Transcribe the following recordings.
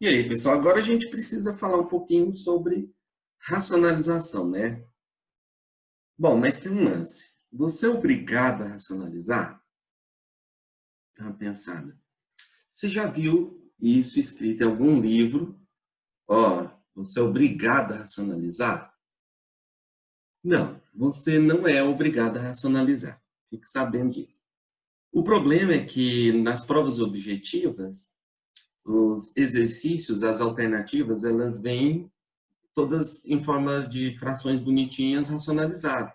E aí, pessoal, agora a gente precisa falar um pouquinho sobre racionalização, né? Bom, mas tem um lance. Você é obrigado a racionalizar? Dá uma pensada. Você já viu isso escrito em algum livro? Ó, você é obrigado a racionalizar? Não, você não é obrigado a racionalizar. Fique sabendo disso. O problema é que nas provas objetivas, os exercícios, as alternativas, elas vêm todas em formas de frações bonitinhas racionalizadas.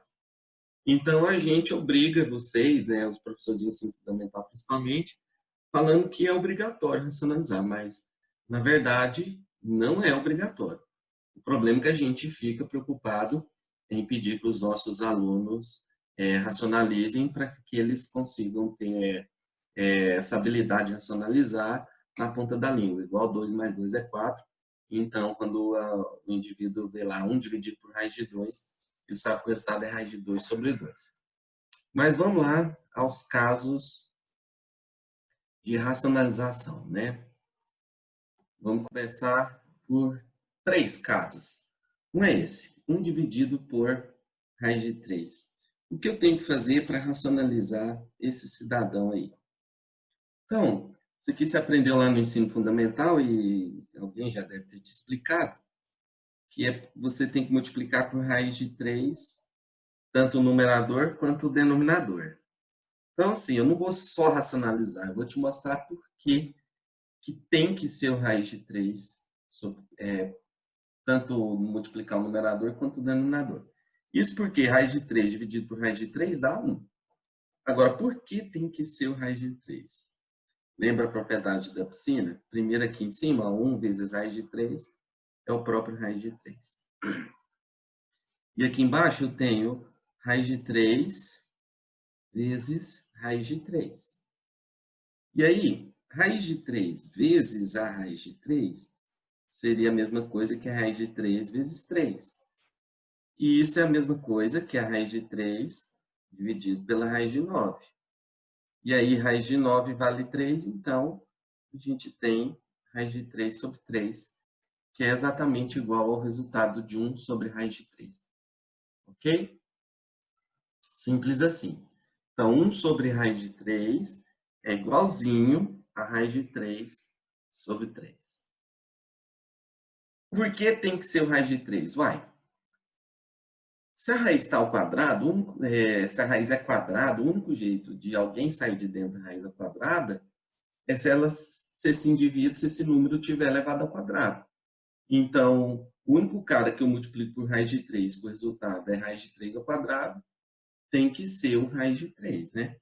Então, a gente obriga vocês, né, os professores de ensino fundamental principalmente, falando que é obrigatório racionalizar, mas, na verdade, não é obrigatório. O problema é que a gente fica preocupado em pedir que os nossos alunos racionalizem para que eles consigam ter essa habilidade de racionalizar na ponta da língua, igual 2 mais 2 é 4. Então, quando o indivíduo vê lá 1 dividido por raiz de 2, ele sabe que o resultado é raiz de 2 sobre 2. Mas vamos lá aos casos de racionalização, né? Vamos começar por 3 casos. Um é esse, 1 dividido por raiz de 3. O que eu tenho que fazer para racionalizar esse cidadão aí? Então, isso aqui você aprendeu lá no ensino fundamental e alguém já deve ter te explicado, que você tem que multiplicar por raiz de 3, tanto o numerador quanto o denominador. Então, assim, eu não vou só racionalizar, eu vou te mostrar por que tem que ser o raiz de 3, tanto multiplicar o numerador quanto o denominador. Isso porque raiz de 3 dividido por raiz de 3 dá 1. Agora, por que tem que ser o raiz de 3? Lembra a propriedade da piscina? Primeiro aqui em cima, 1 vezes raiz de 3 é o próprio raiz de 3. E aqui embaixo eu tenho raiz de 3 vezes raiz de 3. E aí, raiz de 3 vezes a raiz de 3 seria a mesma coisa que a raiz de 3 vezes 3. E isso é a mesma coisa que a raiz de 3 dividido pela raiz de 9. E aí, raiz de 9 vale 3, então a gente tem raiz de 3 sobre 3, que é exatamente igual ao resultado de 1 sobre raiz de 3. Ok? Simples assim. Então, 1 sobre raiz de 3 é igualzinho a raiz de 3 sobre 3. Por que tem que ser o raiz de 3? Uai, se a raiz está ao quadrado, se a raiz é quadrada, o único jeito de alguém sair de dentro da raiz ao quadrada é se esse indivíduo, se esse número tiver elevado ao quadrado. Então, o único cara que eu multiplico por raiz de 3, que o resultado é raiz de 3 ao quadrado, tem que ser o raiz de 3, né?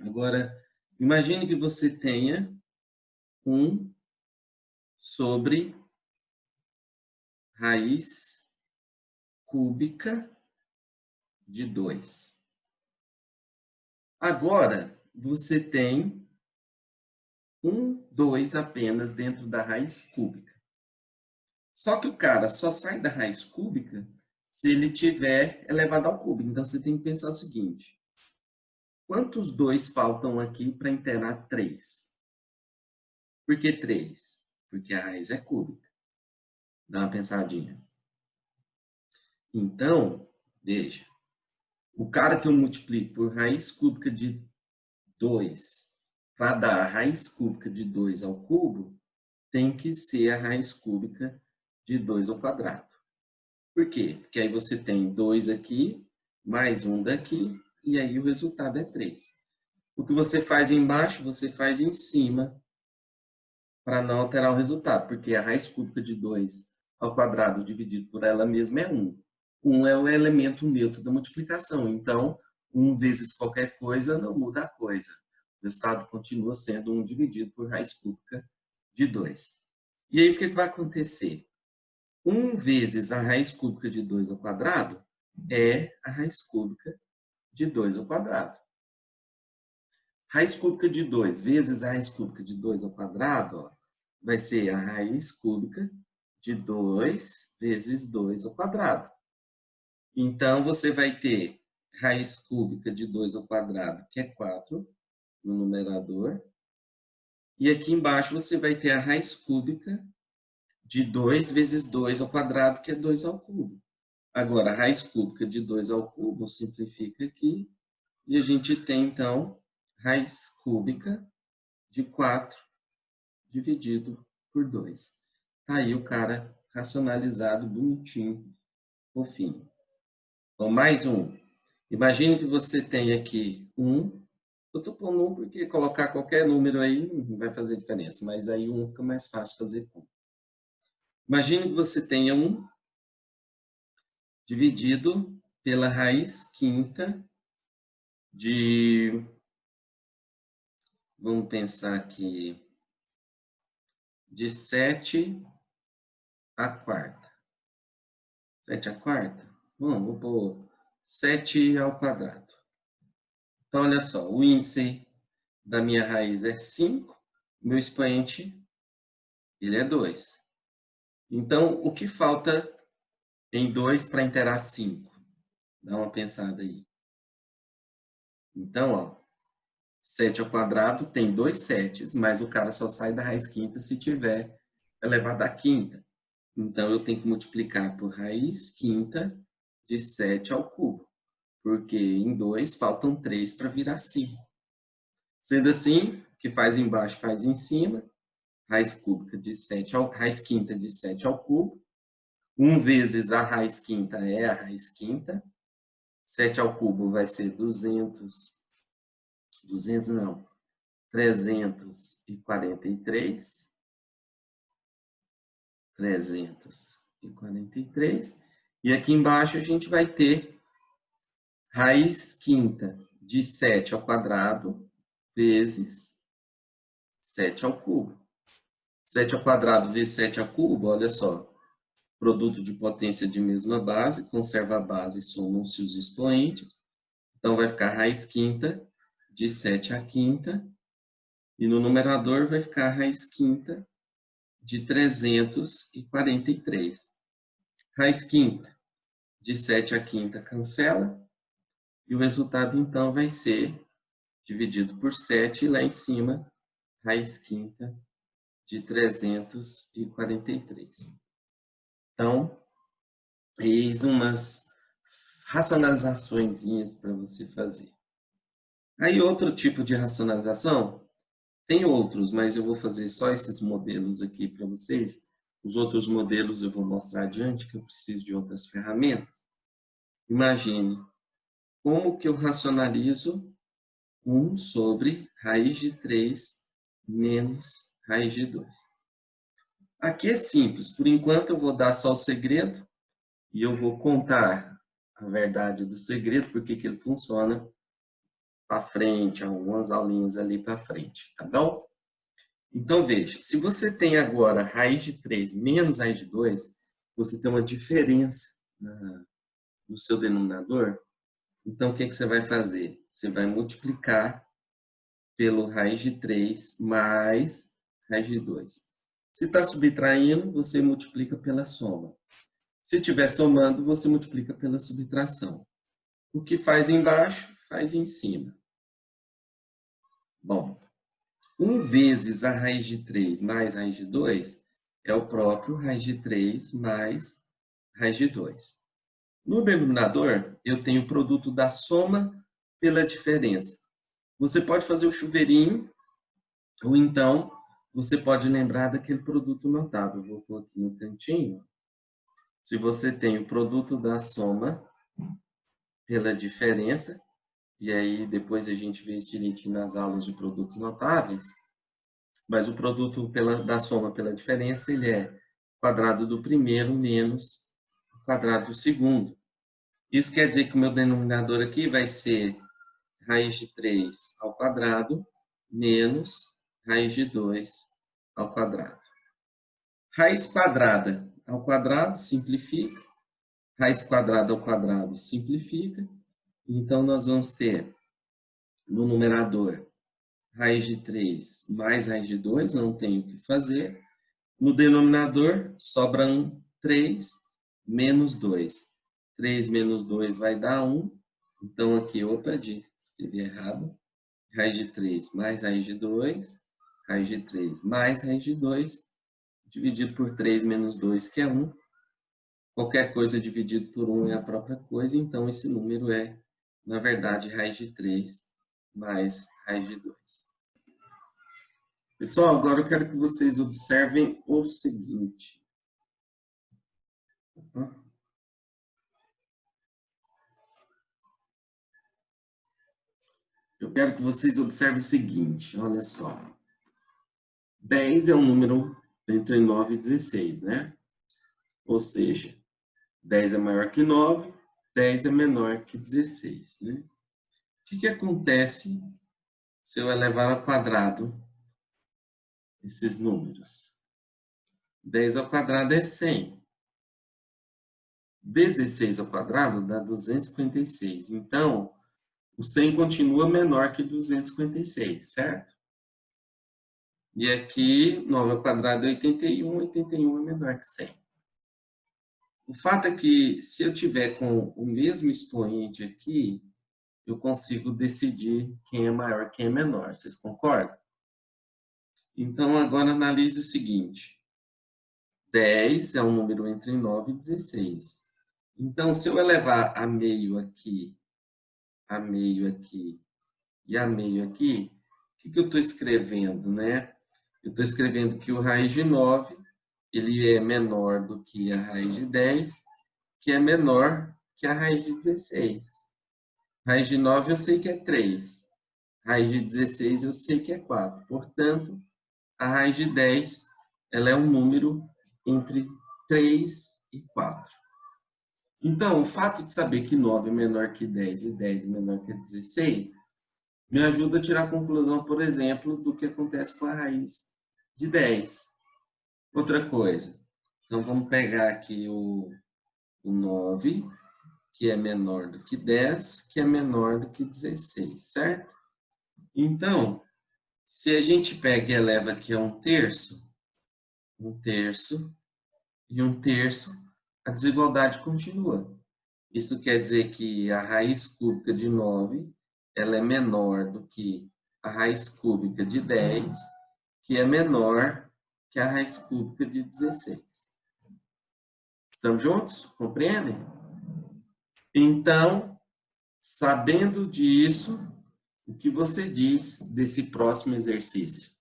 Agora, imagine que você tenha 1 sobre raiz cúbica de 2. Agora, você tem 2 apenas dentro da raiz cúbica. Só que o cara só sai da raiz cúbica se ele tiver elevado ao cubo. Então, você tem que pensar o seguinte. Quantos 2 faltam aqui para inteirar 3? Por que 3? Porque a raiz é cúbica. Dá uma pensadinha. Então, veja. O cara que eu multiplico por raiz cúbica de 2 para dar a raiz cúbica de 2 ao cubo, tem que ser a raiz cúbica de 2 ao quadrado. Por quê? Porque aí você tem 2 aqui, mais 1 daqui, e aí o resultado é 3. O que você faz embaixo, você faz em cima, para não alterar o resultado, porque a raiz cúbica de 2 ao quadrado dividido por ela mesma é 1. 1 é o elemento neutro da multiplicação, então 1 vezes qualquer coisa não muda a coisa. O resultado continua sendo 1 dividido por raiz cúbica de 2. E aí o que vai acontecer? 1 vezes a raiz cúbica de 2 ao quadrado é a raiz cúbica de 2 ao quadrado. Raiz cúbica de 2 vezes a raiz cúbica de 2 ao quadrado, ó, vai ser a raiz cúbica de 2 vezes 2 ao quadrado. Então, você vai ter raiz cúbica de 2 ao quadrado, que é 4, no numerador, E aqui embaixo você vai ter a raiz cúbica de 2 vezes 2 ao quadrado, que é 2 ao cubo. Agora, a raiz cúbica de 2 ao cubo simplifica aqui, e a gente tem, então, raiz cúbica de 4 dividido por 2. Tá aí o cara racionalizado, bonitinho, fofinho. Então, mais um. Imagine que você tem aqui 1. Eu estou pondo 1 porque colocar qualquer número aí não vai fazer diferença, mas aí 1 fica mais fácil fazer conta. Imagine que você tenha 1 dividido pela raiz quinta de, vamos pensar aqui, de 7 à quarta. 7 à quarta? Bom, vou pôr 7 ao quadrado. Então, olha só, o índice da minha raiz é 5, meu expoente ele é 2. Então, o que falta em 2 para interar 5? Dá uma pensada aí. Então, ó, 7 ao quadrado tem 2 setes, mas o cara só sai da raiz quinta se tiver elevado à quinta. Então, eu tenho que multiplicar por raiz quinta de 7 ao cubo, porque em 2 faltam 3 para virar 5. Sendo assim, o que faz embaixo faz em cima, raiz cúbica de 7 ao, raiz quinta de 7 ao cubo, 1 vezes a raiz quinta é a raiz quinta, 7 ao cubo vai ser 200 não, 343, 343, e aqui embaixo a gente vai ter raiz quinta de 7 ao quadrado vezes 7 ao cubo. 7 ao quadrado vezes 7 ao cubo, olha só, produto de potência de mesma base, conserva a base e somam-se os expoentes. Então, vai ficar raiz quinta de 7 à quinta, e no numerador vai ficar raiz quinta de 343. Raiz quinta de 7 à quinta cancela, e o resultado, então, vai ser dividido por 7, e lá em cima, raiz quinta de 343. Então, eis umas racionalizações para você fazer. Aí, outro tipo de racionalização, tem outros, mas eu vou fazer só esses modelos aqui para vocês. Os outros modelos eu vou mostrar adiante, que eu preciso de outras ferramentas. Imagine, como que eu racionalizo 1 sobre raiz de 3 menos raiz de 2. Aqui é simples, por enquanto eu vou dar só o segredo e eu vou contar a verdade do segredo, porque que ele funciona para frente, algumas aulinhas ali para frente, tá bom? Então, veja, se você tem agora raiz de 3 menos raiz de 2, você tem uma diferença no seu denominador. Então, o que você vai fazer? Você vai multiplicar pelo raiz de 3 mais raiz de 2. Se está subtraindo, você multiplica pela soma. Se estiver somando, você multiplica pela subtração. O que faz embaixo, faz em cima. Bom, 1 vezes a raiz de 3 mais raiz de 2 é o próprio raiz de 3 mais raiz de 2. No denominador, eu tenho o produto da soma pela diferença. Você pode fazer o chuveirinho, ou então você pode lembrar daquele produto notável. Vou pôr aqui no cantinho. Se você tem o produto da soma pela diferença, e aí depois a gente vê isso direitinho nas aulas de produtos notáveis, mas o produto da soma pela diferença, ele é quadrado do primeiro menos o quadrado do segundo. Isso quer dizer que o meu denominador aqui vai ser raiz de 3 ao quadrado menos raiz de 2 ao quadrado. Raiz quadrada ao quadrado simplifica, raiz quadrada ao quadrado simplifica, então nós vamos ter no numerador raiz de 3 mais raiz de 2, não tem o que fazer. No denominador, sobra 3 menos 2. 3 menos 2 vai dar 1. Então, aqui, escrevi errado. Raiz de 3 mais raiz de 2. raiz de 3 mais raiz de 2, dividido por 3 menos 2, que é 1. Qualquer coisa dividido por 1 é a própria coisa, então esse número é, na verdade, raiz de 3 mais raiz de 2. Pessoal, agora eu quero que vocês observem o seguinte. Eu quero que vocês observem o seguinte, olha só. 10 é um número entre 9 e 16, né? Ou seja, 10 é maior que 9, 10 é menor que 16, né? O que acontece se eu elevar ao quadrado esses números? 10 ao quadrado é 100. 16 ao quadrado dá 256. Então, o 100 continua menor que 256, certo? E aqui, 9 ao quadrado é 81, 81 é menor que 100. O fato é que, se eu tiver com o mesmo expoente aqui, eu consigo decidir quem é maior e quem é menor. Vocês concordam? Então, agora analise o seguinte. 10 é um número entre 9 e 16. Então, se eu elevar a meio aqui e a meio aqui, o que eu estou escrevendo, né? Eu estou escrevendo que o raiz de 9 ele é menor do que a raiz de 10, que é menor que a raiz de 16. Raiz de 9 eu sei que é 3. Raiz de 16 eu sei que é 4. Portanto, a raiz de 10 ela é um número entre 3 e 4. Então, o fato de saber que 9 é menor que 10 e 10 é menor que 16 me ajuda a tirar a conclusão, por exemplo, do que acontece com a raiz de 10. Outra coisa, então vamos pegar aqui o 9, que é menor do que 10, que é menor do que 16, certo? Então, se a gente pega e eleva aqui a 1/3 e 1/3, a desigualdade continua. Isso quer dizer que a raiz cúbica de 9 ela é menor do que a raiz cúbica de 10, que é menor que a raiz cúbica de 16. Estamos juntos? Compreendem? Então, sabendo disso, o que você diz desse próximo exercício?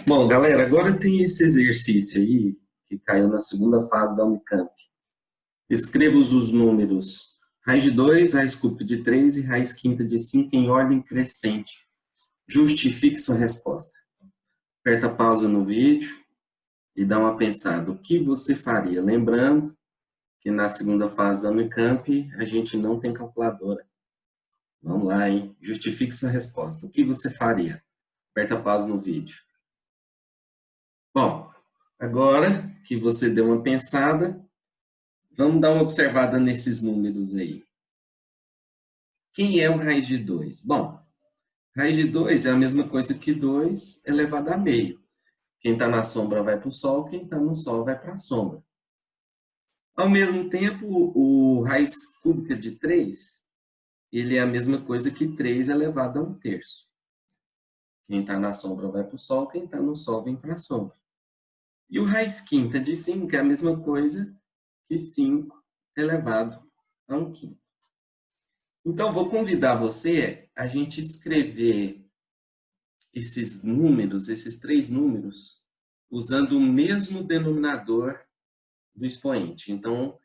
Bom, galera, agora tem esse exercício aí, que caiu na segunda fase da Unicamp. Escreva os números raiz de 2, raiz cúbica de 3 e raiz quinta de 5 em ordem crescente. Justifique sua resposta. Aperta pausa no vídeo e dá uma pensada. O que você faria? Lembrando que na segunda fase da Unicamp a gente não tem calculadora. Vamos lá, hein? Justifique sua resposta. O que você faria? Aperta pausa no vídeo. Bom, agora que você deu uma pensada, vamos dar uma observada nesses números aí. Quem é o raiz de 2? Bom, raiz de 2 é a mesma coisa que 2 elevado a meio. Quem está na sombra vai para o sol, quem está no sol vai para a sombra. Ao mesmo tempo, o raiz cúbica de 3, ele é a mesma coisa que 3 elevado a 1/3. Quem está na sombra vai para o sol, quem está no sol vem para a sombra. E o raiz quinta de 5 é a mesma coisa que 5 elevado a 1/5. Então, vou convidar você a gente escrever esses números, esses 3 números, usando o mesmo denominador do expoente. Então,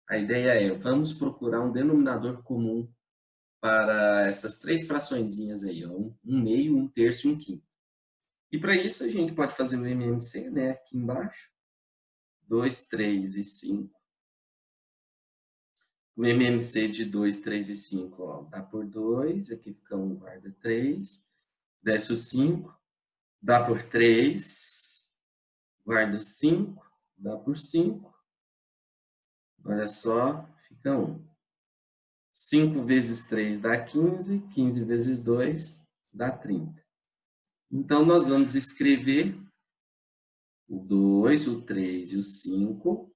a ideia é, vamos procurar um denominador comum para essas 3 fraçõezinhas aí, ó, 1/2, 1/3 e 1/5. E para isso a gente pode fazer o MMC, né, aqui embaixo, 2, 3 e 5. O MMC de 2, 3 e 5, ó, dá por 2, aqui fica 1, guarda 3, desce o 5, dá por 3, guarda o 5, dá por 5, olha só, fica 1. 5 vezes 3 dá 15, 15 vezes 2 dá 30. Então, nós vamos escrever o 2, o 3 e o 5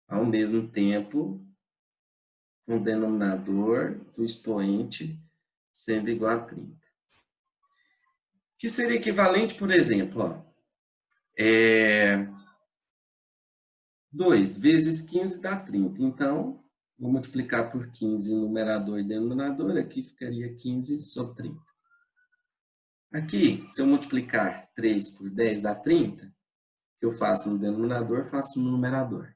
ao mesmo tempo, com o denominador do expoente sendo igual a 30. Que seria equivalente, por exemplo, ó, 2 vezes 15 dá 30. Então, vou multiplicar por 15 numerador e denominador, aqui ficaria 15 sobre 30. Aqui, se eu multiplicar 3 por 10 dá 30, o que eu faço no denominador, faço no numerador.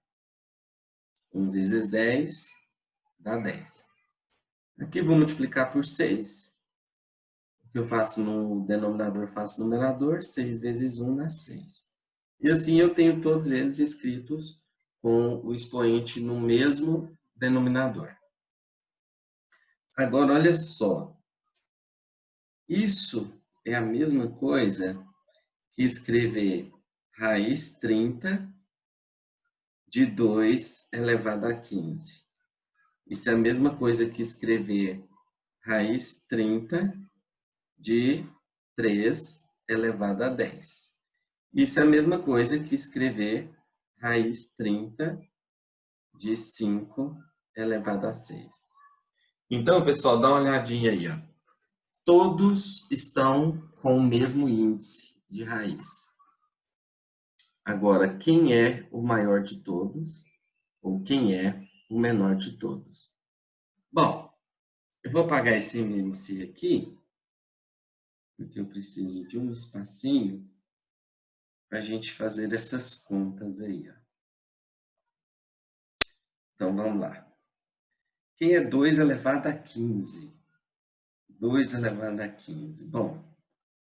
1 vezes 10 dá 10. Aqui vou multiplicar por 6. O que eu faço no denominador, faço no numerador. 6 vezes 1 dá 6. E assim eu tenho todos eles escritos com o expoente no mesmo denominador. Agora, olha só. Isso é a mesma coisa que escrever raiz 30 de 2 elevado a 15. Isso é a mesma coisa que escrever raiz 30 de 3 elevado a 10. Isso é a mesma coisa que escrever raiz 30 de 5 elevado a 6. Então, pessoal, dá uma olhadinha aí, ó. Todos estão com o mesmo índice de raiz. Agora, quem é o maior de todos ou quem é o menor de todos? Bom, eu vou apagar esse MMC aqui, porque eu preciso de um espacinho para a gente fazer essas contas aí, ó. Então, vamos lá. Quem é 2 elevado a 15? 2 elevado a 15. Bom,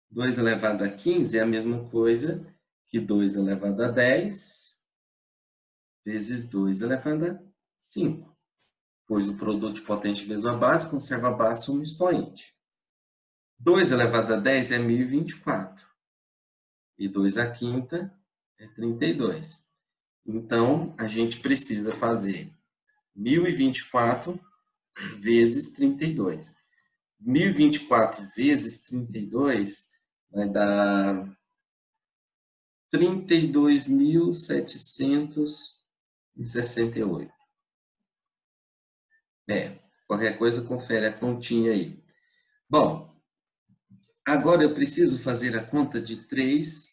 2 elevado a 15 é a mesma coisa que 2 elevado a 10 vezes 2 elevado a 5. Pois o produto de potente vezes a base conserva a base como expoente. 2 elevado a 10 é 1024. E 2 à quinta é 32. Então, a gente precisa fazer 1024 vezes 32. 1024 vezes 32 vai dar 32.768. Qualquer coisa confere a continha aí. Bom, agora eu preciso fazer a conta de 3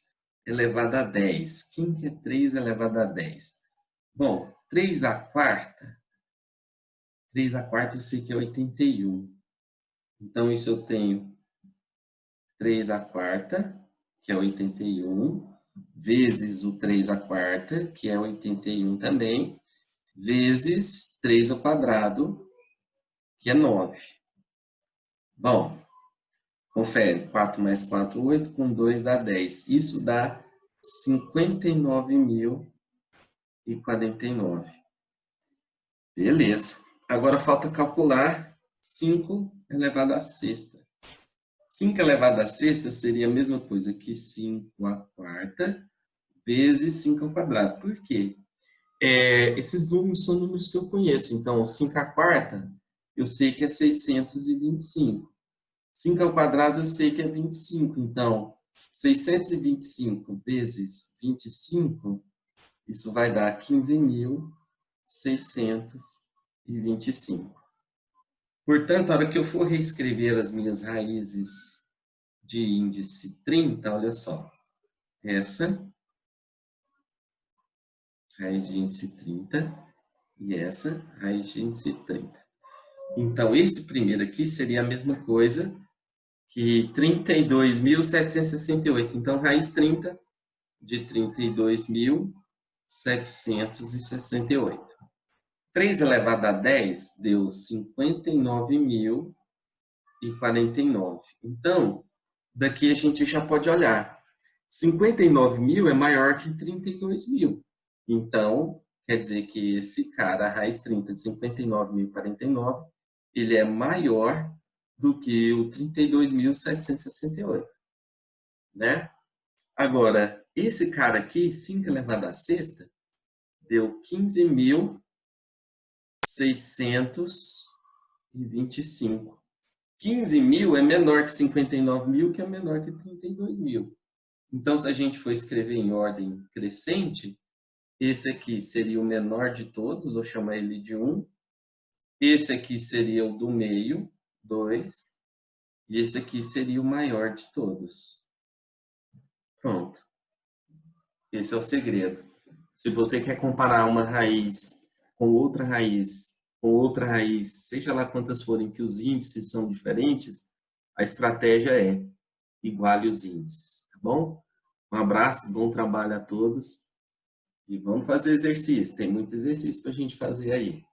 elevado a 10. Quem que é 3 elevado a 10? Bom, 3 à quarta eu sei que é 81. Então, isso eu tenho 3 à quarta, que é 81, vezes o 3 à quarta, que é 81 também, vezes 3 ao quadrado, que é 9. Bom, confere, 4 mais 4, 8, com 2 dá 10. Isso dá 59.049. Beleza. Agora falta calcular 5 elevado à sexta. 5 elevado à sexta seria a mesma coisa que 5 à quarta vezes 5 ao quadrado. Por quê? Esses números são números que eu conheço. Então, 5 à quarta, eu sei que é 625. 5 ao quadrado, eu sei que é 25. Então, 625 vezes 25, isso vai dar 15.625. Portanto, a hora que eu for reescrever as minhas raízes de índice 30, olha só. Essa, raiz de índice 30, e essa, raiz de índice 30. Então, esse primeiro aqui seria a mesma coisa que 32.768. Então, raiz 30 de 32.768. 3 elevado a 10 deu 59.049. Então, daqui a gente já pode olhar. 59.000 é maior que 32.000. Então, quer dizer que esse cara, a raiz 30 de 59.049, ele é maior do que o 32.768, né? Agora, esse cara aqui, 5 elevado a sexta, deu 15.625. 15.000 é menor que 59.000, que é menor que 32.000. Então, se a gente for escrever em ordem crescente, esse aqui seria o menor de todos, vou chamar ele de 1. Esse aqui seria o do meio, 2. E esse aqui seria o maior de todos, Pronto. Esse é o segredo. Se você quer comparar uma raiz com outra raiz, seja lá quantas forem que os índices são diferentes, a estratégia é iguale os índices, tá bom? Um abraço, bom trabalho a todos e vamos fazer exercício. Tem muito exercício para a gente fazer aí.